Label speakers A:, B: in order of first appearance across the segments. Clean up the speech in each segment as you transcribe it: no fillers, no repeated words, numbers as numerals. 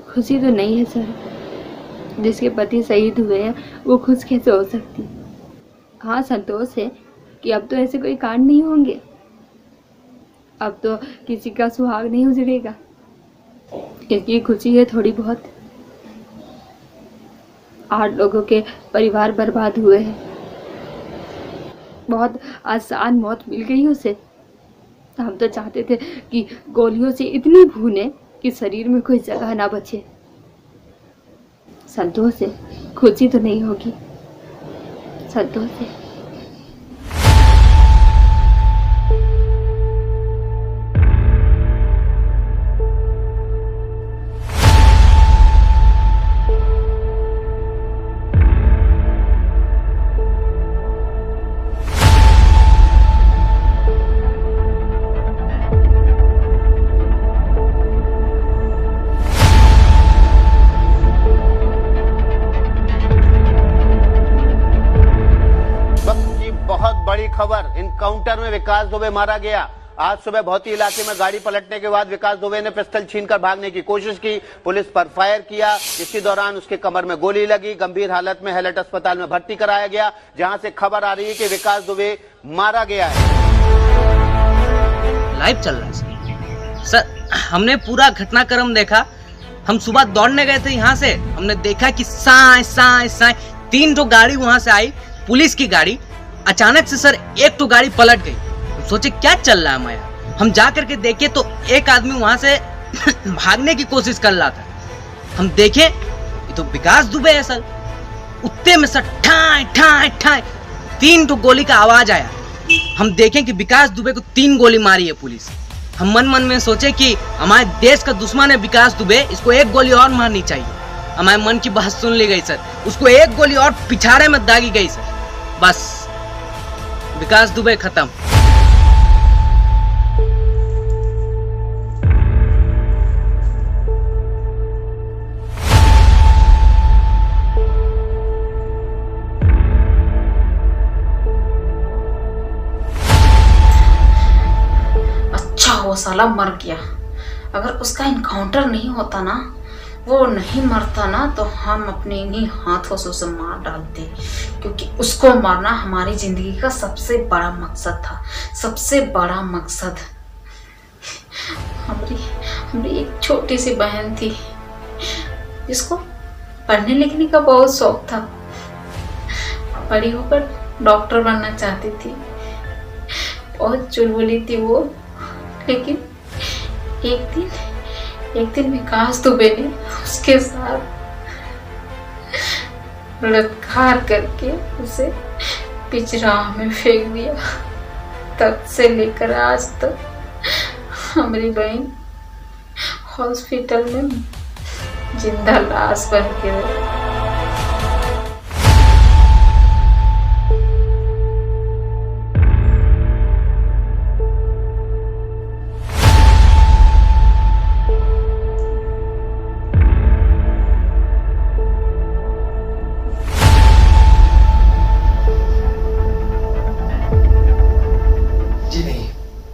A: खुशी तो नहीं है सर। जिसके पति शहीद हुए हैं वो खुश कैसे हो सकती। हाँ, संतोष है कि अब तो ऐसे कोई कांड नहीं होंगे, अब तो किसी का सुहाग नहीं उजड़ेगा। इसकी खुशी है थोड़ी बहुत। 8 लोगों के परिवार बर्बाद हुए हैं, बहुत आसान मौत मिल गई उसे। हम तो चाहते थे कि गोलियों से इतनी भूने कि शरीर में कोई जगह ना बचे। संतोष है, खुशी तो नहीं होगी। संतोष है।
B: खबर, इनकाउंटर में विकास दुबे मारा गया। आज सुबह भौती इलाके में गाड़ी पलटने के बाद विकास दुबे ने पिस्टल छीनकर भागने की कोशिश की। पुलिस पर फायर किया। इसी दौरान उसके कमर में गोली लगी। गंभीर हालत में हैलट अस्पताल में भर्ती कराया गया, जहां से खबर आ रही है कि विकास दुबे मारा गया है।
C: लाइव चल रहा है सर। हमने पूरा घटनाक्रम देखा। हम सुबह दौड़ने गए थे यहाँ से, हमने देखा कि साए साए साए 3 तो गाड़ी वहां से आई, पुलिस की गाड़ी। अचानक से सर एक तो गाड़ी पलट गई। हम सोचे क्या चल रहा है माया। हम जा करके देखे तो एक आदमी वहां से भागने की कोशिश कर रहा था। हम देखे ये तो विकास दुबे है सर। उतने में सर ठाए ठाए ठाए 3 तो गोली का आवाज आया। हम देखें कि विकास दुबे को 3 गोली मारी है पुलिस। हम मन मन में सोचे कि हमारे देश का दुश्मन है विकास दुबे, इसको 1 गोली और मारनी चाहिए। हमारे मन की बात सुन ली गई सर। उसको 1 गोली और पिछाड़े में दागी गई सर। बस विकास दुबे खत्म।
D: अच्छा वो साला मर गया। अगर उसका इनकाउंटर नहीं होता ना, वो नहीं मरता ना, तो हम अपने ही हाथों से उसे मार डालते। क्योंकि उसको मारना हमारी जिंदगी का सबसे बड़ा मकसद था, सबसे बड़ा मकसद। हमारी एक छोटी सी बहन थी जिसको पढ़ने लिखने का बहुत शौक था। बड़ी होकर डॉक्टर बनना चाहती थी। बहुत चुलबुली थी वो। लेकिन एक दिन विकास दुबे ने उसके साथ बलात्कार करके उसे पिछराह में फेंक दिया। तब से लेकर आज तक हमारी बहन हॉस्पिटल में जिंदा लाश बन के रही।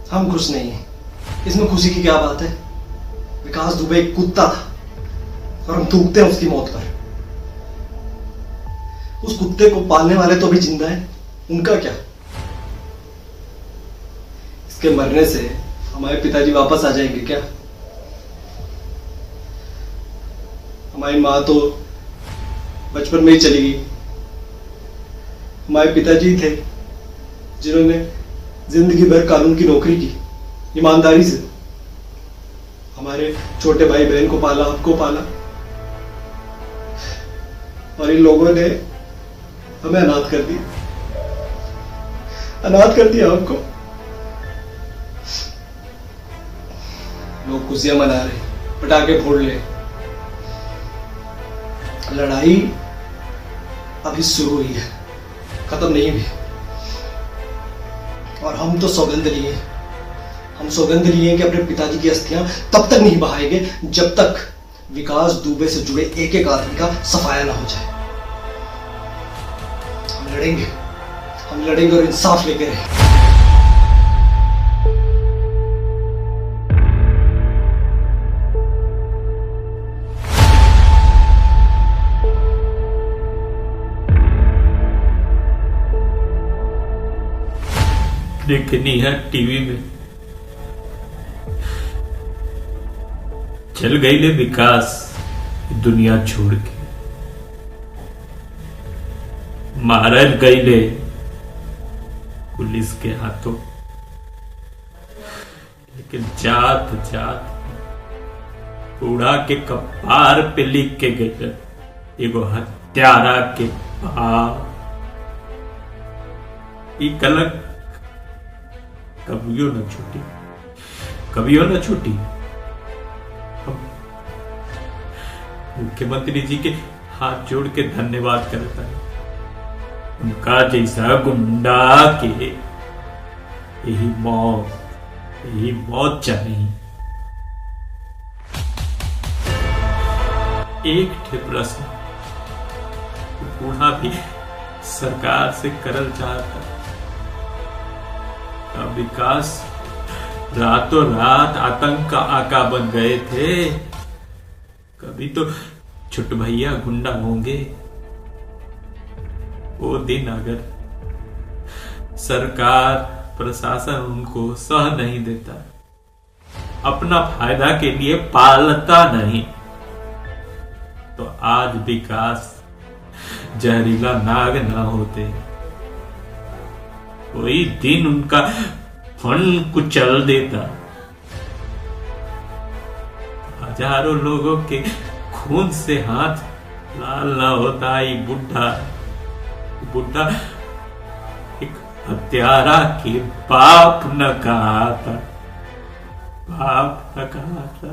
E: हम खुश नहीं हैं। इसमें खुशी की क्या बात है? विकास दुबे एक कुत्ता था और हम थूकते हैं उसकी मौत पर। उस कुत्ते को पालने वाले तो भी जिंदा हैं, उनका क्या? इसके मरने से हमारे पिताजी वापस आ जाएंगे क्या? हमारी माँ तो बचपन में ही चली गई। हमारे पिताजी थे जिन्होंने जिंदगी भर कानून की नौकरी की, ईमानदारी से। हमारे छोटे भाई बहन को पाला, हमको पाला, और इन लोगों ने हमें अनाथ कर दिया, अनाथ कर दिया हमको। लोग खुशियां मना रहे, पटाखे फोड़ रहे। लड़ाई अभी शुरू हुई है, खत्म नहीं हुई। और हम तो सौगंध लिए, हम सौगंध लिए कि अपने पिताजी की अस्थियां तब तक नहीं बहाएंगे जब तक विकास दुबे से जुड़े एक एक आदमी का सफाया ना हो जाए। हम लड़ेंगे और इंसाफ लेके रहेंगे।
F: देखनी है टीवी में। चल गई ले विकास दुनिया छोड़ के, मारल गई ले पुलिस के हाथों। लेकिन जात जात उड़ा के कपार पे लिख के गई एगो हत्यारा के पाप। ई कलंक कभियो न छूटी, कभियो न छूटी। हम मुख्यमंत्री जी के हाथ जोड़ के धन्यवाद करता है। उनका जैसा गुंडा के यही मौत चाहिए। एक ठे प्रश्न बूढ़ा भी सरकार से करल चाहता, विकास रातों रात आतंक का आका बन गए थे। कभी तो छोट भैया गुंडा होंगे। वो दिन अगर सरकार प्रशासन उनको सह नहीं देता, अपना फायदा के लिए पालता नहीं, तो आज विकास जहरीला नाग ना होते। कोई दिन उनका फन कुचल देता। हजारों लोगों के खून से हाथ लाल ना होता। ये बुढ़ा एक हत्यारा के बाप न कहा था, बाप न कहा था।